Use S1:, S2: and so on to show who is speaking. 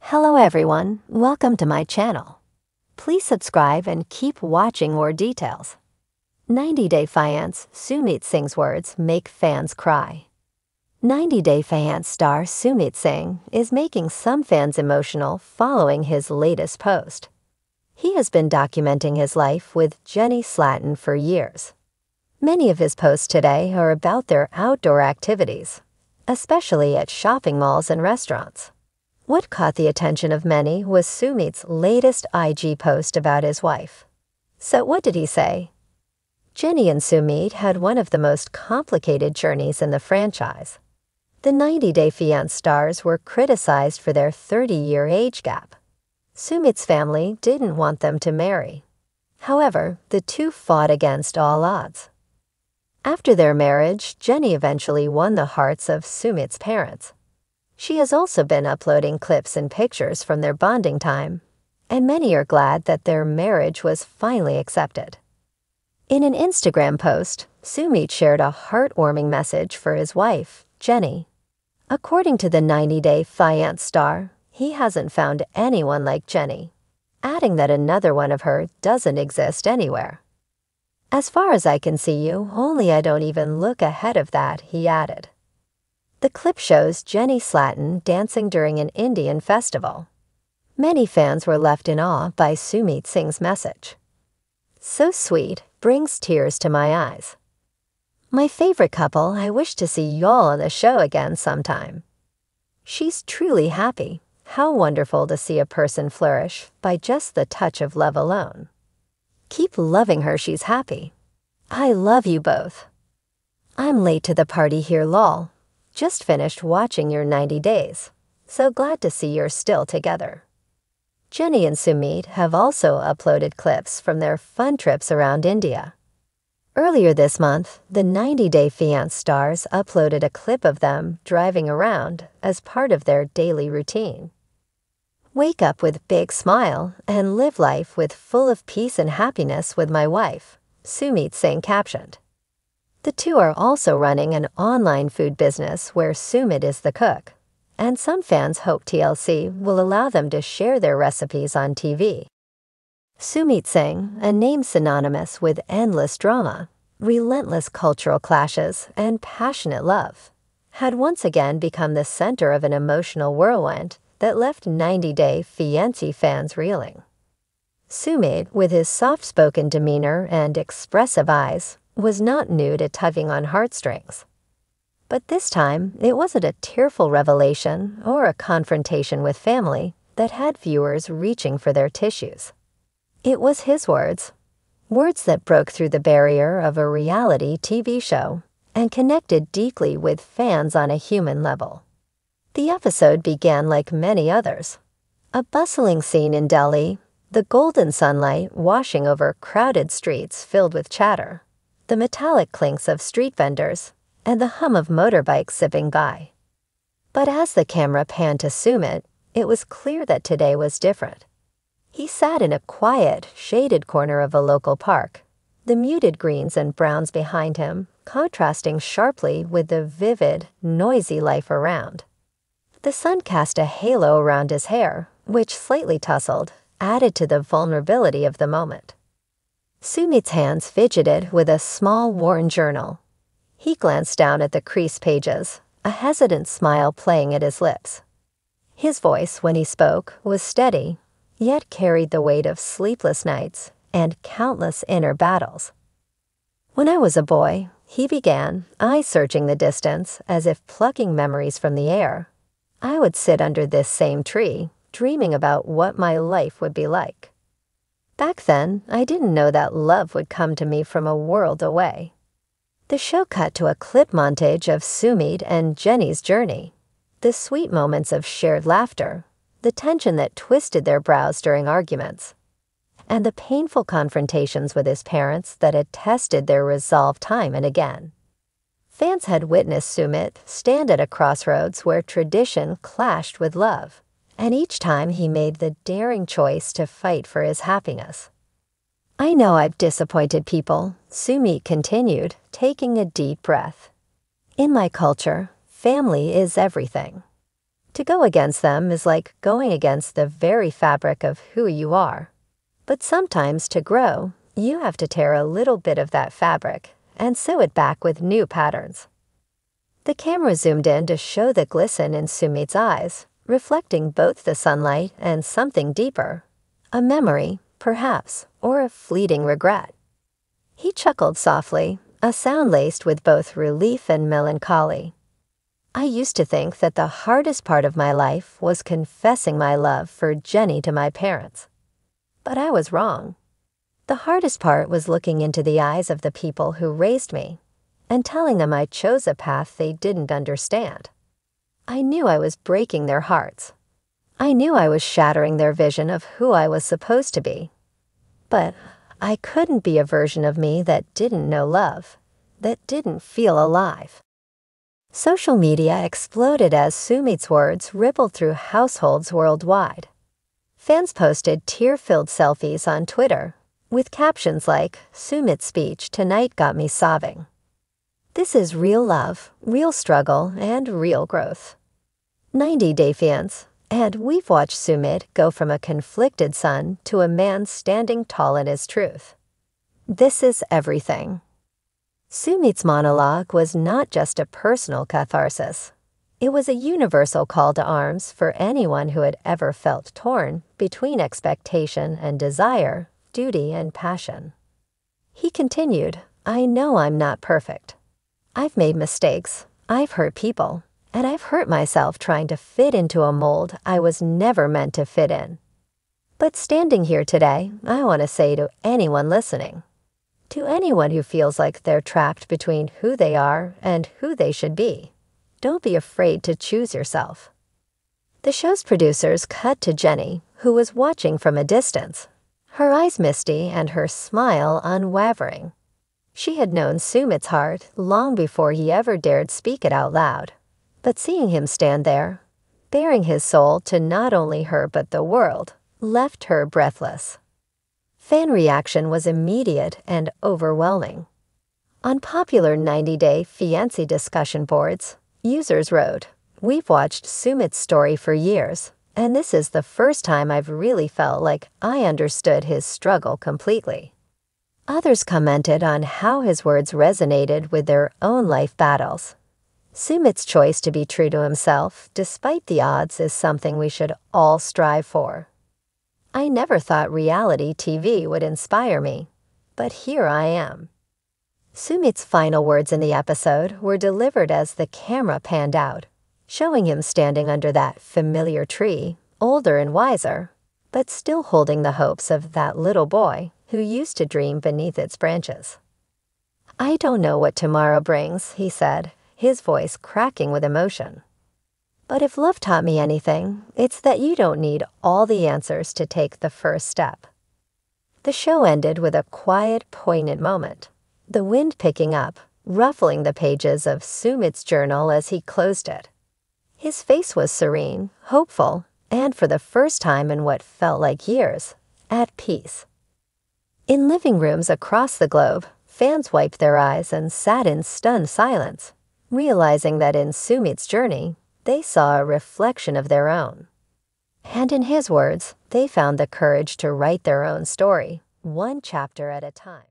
S1: Hello everyone, welcome to my channel. Please subscribe and keep watching more details. 90 Day Fiancé Sumit Singh's words make fans cry. 90 Day Fiancé star Sumit Singh is making some fans emotional following his latest post. He has been documenting his life with Jenny Slatin for years. Many of his posts today are about their outdoor activities, especially at shopping malls and restaurants. What caught the attention of many was Sumit's latest IG post about his wife. So what did he say? Jenny and Sumit had one of the most complicated journeys in the franchise. The 90 Day Fiancé stars were criticized for their 30-year age gap. Sumit's family didn't want them to marry. However, the two fought against all odds. After their marriage, Jenny eventually won the hearts of Sumit's parents. She has also been uploading clips and pictures from their bonding time, and many are glad that their marriage was finally accepted. In an Instagram post, Sumit shared a heartwarming message for his wife, Jenny. According to the 90 Day Fiancé star, he hasn't found anyone like Jenny, adding that another one of her doesn't exist anywhere. As far as I can see you, only I don't even look ahead of that, he added. The clip shows Jenny Slatin dancing during an Indian festival. Many fans were left in awe by Sumit Singh's message. So sweet, brings tears to my eyes. My favorite couple, I wish to see y'all on the show again sometime. She's truly happy. How wonderful to see a person flourish by just the touch of love alone. Keep loving her, she's happy. I love you both. I'm late to the party here, lol. Just finished watching your 90 days, so glad to see you're still together. Jenny and Sumit have also uploaded clips from their fun trips around India. Earlier this month, the 90 Day Fiancé stars uploaded a clip of them driving around as part of their daily routine. Wake up with big smile and live life with full of peace and happiness with my wife, Sumit Singh captioned. The two are also running an online food business where Sumit is the cook, and some fans hope TLC will allow them to share their recipes on TV. Sumit Singh, a name synonymous with endless drama, relentless cultural clashes, and passionate love, had once again become the center of an emotional whirlwind that left 90 Day Fiancé fans reeling. Sumit, with his soft-spoken demeanor and expressive eyes, was not new to tugging on heartstrings. But this time, it wasn't a tearful revelation or a confrontation with family that had viewers reaching for their tissues. It was his words that broke through the barrier of a reality TV show and connected deeply with fans on a human level. The episode began like many others. A bustling scene in Delhi, the golden sunlight washing over crowded streets filled with chatter, the metallic clinks of street vendors, and the hum of motorbikes zipping by. But as the camera panned to Sumit, it was clear that today was different. He sat in a quiet, shaded corner of a local park, the muted greens and browns behind him contrasting sharply with the vivid, noisy life around. The sun cast a halo around his hair, which, slightly tousled, added to the vulnerability of the moment. Sumit's hands fidgeted with a small worn journal. He glanced down at the creased pages, a hesitant smile playing at his lips. His voice, when he spoke, was steady, yet carried the weight of sleepless nights and countless inner battles. When I was a boy, he began, eyes searching the distance as if plucking memories from the air, I would sit under this same tree, dreaming about what my life would be like. Back then, I didn't know that love would come to me from a world away. The show cut to a clip montage of Sumit and Jenny's journey, the sweet moments of shared laughter, the tension that twisted their brows during arguments, and the painful confrontations with his parents that had tested their resolve time and again. Fans had witnessed Sumit stand at a crossroads where tradition clashed with love, and each time he made the daring choice to fight for his happiness. I know I've disappointed people, Sumit continued, taking a deep breath. In my culture, family is everything. To go against them is like going against the very fabric of who you are. But sometimes to grow, you have to tear a little bit of that fabric and sew it back with new patterns. The camera zoomed in to show the glisten in Sumit's eyes, reflecting both the sunlight and something deeper. A memory, perhaps, or a fleeting regret. He chuckled softly, a sound laced with both relief and melancholy. I used to think that the hardest part of my life was confessing my love for Jenny to my parents. But I was wrong. The hardest part was looking into the eyes of the people who raised me and telling them I chose a path they didn't understand. I knew I was breaking their hearts. I knew I was shattering their vision of who I was supposed to be. But I couldn't be a version of me that didn't know love, that didn't feel alive. Social media exploded as Sumit's words rippled through households worldwide. Fans posted tear-filled selfies on Twitter, with captions like, "Sumit's speech tonight got me sobbing." This is real love, real struggle, and real growth. 90-Day Fiancé, and we've watched Sumit go from a conflicted son to a man standing tall in his truth. This is everything. Sumit's monologue was not just a personal catharsis. It was a universal call to arms for anyone who had ever felt torn between expectation and desire, duty and passion. He continued, "I know I'm not perfect. I've made mistakes, I've hurt people, and I've hurt myself trying to fit into a mold I was never meant to fit in. But standing here today, I want to say to anyone listening, to anyone who feels like they're trapped between who they are and who they should be, don't be afraid to choose yourself." The show's producers cut to Jenny, who was watching from a distance, her eyes misty and her smile unwavering. She had known Sumit's heart long before he ever dared speak it out loud, but seeing him stand there, bearing his soul to not only her but the world, left her breathless. Fan reaction was immediate and overwhelming. On popular 90-Day Fiancé discussion boards, users wrote, "We've watched Sumit's story for years, and this is the first time I've really felt like I understood his struggle completely." Others commented on how his words resonated with their own life battles. Sumit's choice to be true to himself, despite the odds, is something we should all strive for. I never thought reality TV would inspire me, but here I am. Sumit's final words in the episode were delivered as the camera panned out, showing him standing under that familiar tree, older and wiser, but still holding the hopes of that little boy who used to dream beneath its branches. "I don't know what tomorrow brings," he said, his voice cracking with emotion. "But if love taught me anything, it's that you don't need all the answers to take the first step." The show ended with a quiet, poignant moment, the wind picking up, ruffling the pages of Sumit's journal as he closed it. His face was serene, hopeful, and for the first time in what felt like years, at peace. In living rooms across the globe, fans wiped their eyes and sat in stunned silence, realizing that in Sumit's journey, they saw a reflection of their own. And in his words, they found the courage to write their own story, one chapter at a time.